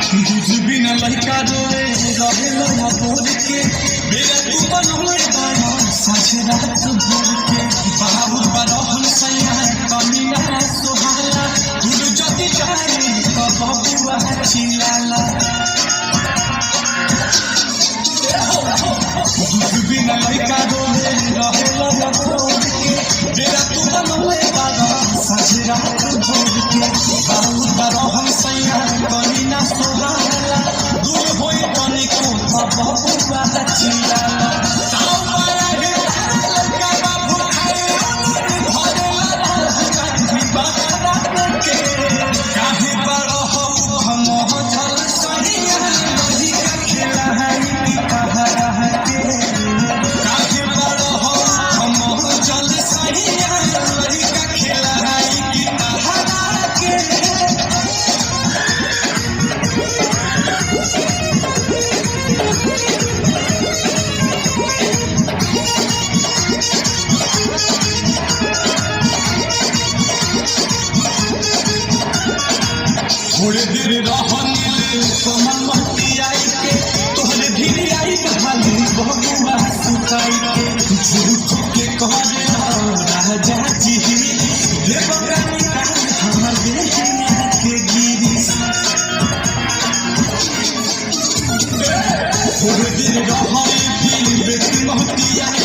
लड़का रोए रहे लगा बोल के मेरा तू बनोए बाया सच रात भर के बाबू बरहन सैया कमीना सुहाला दूर जति जाए तो बबुआ चिल्लाला बिना लड़का रोए रहे लगा बोल के मेरा तू बनोए बाया सच रात भर के बाबू बरहन सैया कमीना सुहाला दूर होई पानी को बबुआ चिल्लाला ताऊ माया गे लड़का बाबू खाए धरेला भी बाबा के काहे बड़ो हो हम जल सहिया वही का खेला है कि कहा है के काहे बड़ो हो हम जल सहिया वही का खेला है कि कहा के थोड़े देर रहने कोमल महती आई के तोहरे धीरे आई बहाली बबुआ सुताई के झूठ के कहले राजा जी रे बगानी का हमर बेटिया के गिरी थोड़े देर रहने बेटी महती आई